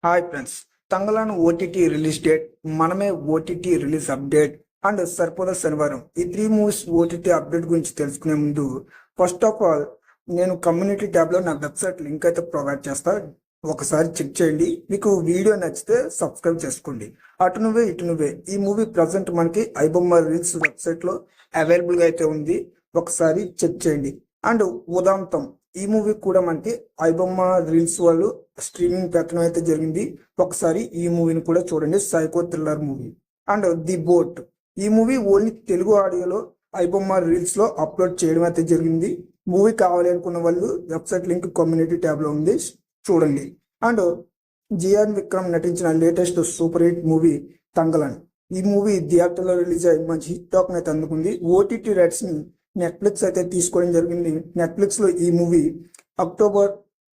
Hi friends, Thangalaan OTT release date, మనమే OTT release update and సరిపోదా శనివారం ఈ 3 మూవీస్ ఓటీటీ అప్డేట్ గురించి తెలుసుకునే ముందు ఫస్ట్ ఆఫ్ ఆల్ నేను కమ్యూనిటీ ట్యాబ్లో నా వెబ్సైట్ లింక్ అయితే ప్రొవైడ్ చేస్తా. ఒకసారి చెక్ చేయండి. మీకు వీడియో నచ్చితే సబ్స్క్రైబ్ చేసుకోండి. అటు నువ్వే ఇటు నువ్వే ఈ మూవీ ప్రజెంట్ మనకి ఐబొమ్మ రీల్స్ వెబ్సైట్లో అవైలబుల్గా అయితే ఉంది. ఒకసారి చెక్ చేయండి. అండ్ ఉదాంతం ఈ మూవీ కూడా మనకి ఐబొమ్మ రీల్స్ వాళ్ళు స్ట్రీమింగ్ పెట్టడం అయితే జరిగింది. ఒకసారి ఈ మూవీని కూడా చూడండి. Psycho thriller movie. And the boat ఈ మూవీ ఓన్లీ తెలుగు ఆడియోలో ఐబొమ్మ రీల్స్ లో అప్లోడ్ చేయడం అయితే జరిగింది. మూవీ కావాలి అనుకున్న వాళ్ళు వెబ్సైట్ లింక్ కమ్యూనిటీ ట్యాబ్ లో ఉంది, చూడండి. అండ్ జియాన్ విక్రమ్ నటించిన latest super hit movie Thangalaan ఈ మూవీ థియేటర్లో రిలీజ్ అయ్యి మంచి హిట్ టాక్ అయితే అందుకుంది. ఓటీటీ రైట్స్ ని నెట్ఫ్లిక్స్ అయితే తీసుకోవడం జరిగింది. నెట్ఫ్లిక్స్ లో ఈ మూవీ October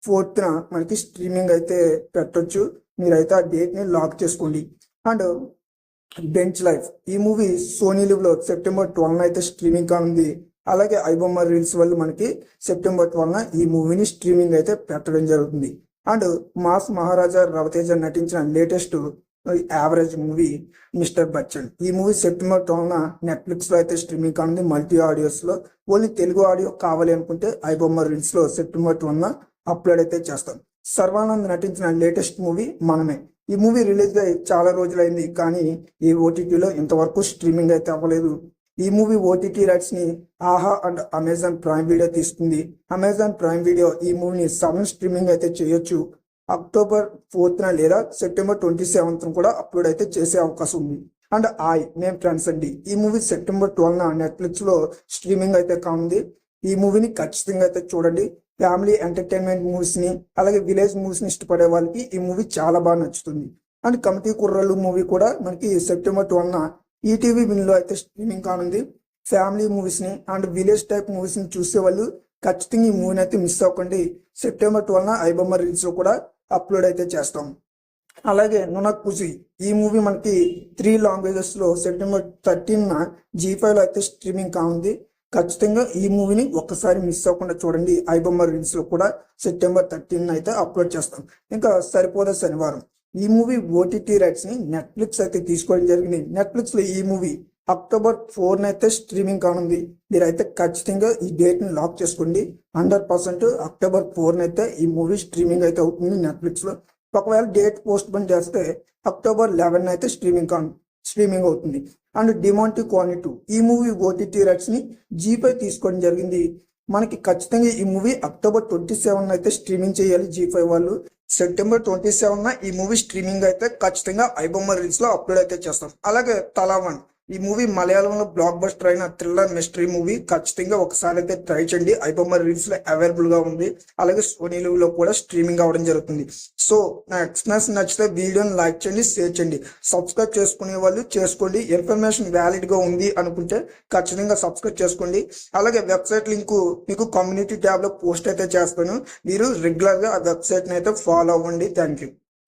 4th మనకి స్ట్రీమింగ్ అయితే పెట్టొచ్చు. మీరైతే ఆ డేట్ ని లాక్ చేసుకోండి. అండ్ బెంచ్ లైఫ్ ఈ మూవీ సోనీ లివ్ లో September 12 అయితే స్ట్రీమింగ్ కానుంది. అలాగే ఐబొమ్మ రీల్స్ వాళ్ళు మనకి September 12 ఈ మూవీని స్ట్రీమింగ్ అయితే పెట్టడం జరుగుతుంది. అండ్ మాస్ మహారాజా రవితేజ నటించిన latest average movie mister Bachchan ఈ మూవీ September 12 నెట్ఫ్లిక్స్ లో అయితే స్ట్రీమింగ్ కానుంది. మల్టీ ఆడియోస్ లో ఓన్లీ తెలుగు ఆడియో కావాలి అనుకుంటే ఐబొమ్మ రీల్స్ లో September 12 అప్లోడ్ అయితే చేస్తాం. సర్వానంద్ నటించిన లేటెస్ట్ మూవీ మనమే ఈ మూవీ రిలీజ్ అయ్యి చాలా రోజులైంది, కానీ ఈ ఓటీటీలో ఇంతవరకు స్ట్రీమింగ్ అయితే అవ్వలేదు. ఈ మూవీ ఓటీటీ రైట్స్ ని ఆహా అండ్ అమెజాన్ ప్రైమ్ వీడియో తీసుకుంది. అమెజాన్ ప్రైమ్ వీడియో ఈ మూవీని 7 స్ట్రీమింగ్ అయితే చేయొచ్చు. October 4th లేదా September 27th కూడా అప్లోడ్ అయితే చేసే అవకాశం ఉంది. అండ్ మేము ఫ్రెండ్స్ అండి ఈ మూవీ September 12 నెట్ఫ్లిక్స్ లో స్ట్రీమింగ్ అయితే కానుంది. ఈ మూవీని ఖచ్చితంగా అయితే చూడండి. ఫ్యామిలీ ఎంటర్టైన్మెంట్ మూవీస్ ని అలాగే విలేజ్ మూవీస్ ని ఇష్టపడే వాళ్ళకి ఈ మూవీ చాలా బాగా నచ్చుతుంది. అండ్ కమిటీ కుర్రలు మూవీ కూడా మనకి September 12 ఈటీవీ విన్ లో అయితే స్ట్రీమింగ్ కానుంది. ఫ్యామిలీ మూవీస్ ని అండ్ విలేజ్ టైప్ మూవీస్ ని చూసే వాళ్ళు ఖచ్చితంగా ఈ మూవీని అయితే మిస్ అవ్వకండి. September 12 ఐబొమ్మ రీల్స్ లో కూడా అప్లోడ్ అయితే చేస్తాం. అలాగే నునక్కుజి ఈ మూవీ మనకి 3 లాంగ్వేజెస్ లో September 13 G5 లో అయితే స్ట్రీమింగ్ కానుంది. ఖచ్చితంగా ఈ మూవీని ఒక్కసారి మిస్ అవ్వకుండా చూడండి. ఐబొమ్మ రీల్స్ లో కూడా September 13 అయితే అప్లోడ్ చేస్తాం. ఇంకా సరిపోదా శనివారం ఈ మూవీ ఓటీటీ రైట్స్ ని నెట్ఫ్లిక్స్ అయితే తీసుకోవడం జరిగింది. నెట్ఫ్లిక్స్ లో ఈ మూవీ October 4 అయితే స్ట్రీమింగ్ కానుంది. మీరైతే ఖచ్చితంగా ఈ డేట్ ని లాక్ చేసుకోండి. 100% October 4 అయితే ఈ మూవీ స్ట్రీమింగ్ అయితే అవుతుంది నెట్ఫ్లిక్స్ లో. ఒకవేళ డేట్ పోస్ట్ పోన్ చేస్తే October 11 అయితే స్ట్రీమింగ్ అవుతుంది. అండ్ డిమాంటి క్వాని 2 ఈ మూవీ ఓటీటీ రైట్స్ ని G5 తీసుకోవడం జరిగింది. మనకి ఖచ్చితంగా ఈ మూవీ October 27 అయితే స్ట్రీమింగ్ చేయాలి G5 వాళ్ళు. September 27 ఈ మూవీ స్ట్రీమింగ్ అయితే ఖచ్చితంగా ఐబొమ్మ రీల్స్ లో అప్లోడ్ అయితే చేస్తాం. అలాగే తలావన్ ఈ మూవీ మలయాళంలో బ్లాక్ బస్టర్ అయిన థ్రిల్లర్ మిస్టరీ మూవీ. ఖచ్చితంగా ఒకసారి అయితే ట్రై చేయండి. ఐబొమ్మ రీల్స్ లో అవైలబుల్ గా ఉంది. అలాగే సోనీ లివ్ లో కూడా స్ట్రీమింగ్ అవడం జరుగుతుంది. సో నా ఎక్స్ప్లెనేషన్ నచ్చితే వీడియోని లైక్ చేయండి, షేర్ చేయండి. సబ్స్క్రైబ్ చేసుకునే వాళ్ళు చేసుకోండి. ఇన్ఫర్మేషన్ వ్యాలిడ్ గా ఉంది అనుకుంటే ఖచ్చితంగా సబ్స్క్రైబ్ చేసుకోండి. అలాగే వెబ్సైట్ లింక్ మీకు కమ్యూనిటీ ట్యాబ్ లో పోస్ట్ అయితే చేస్తాను. మీరు రెగ్యులర్ గా ఆ వెబ్సైట్ ని అయితే ఫాలో అవ్వండి. Thank you.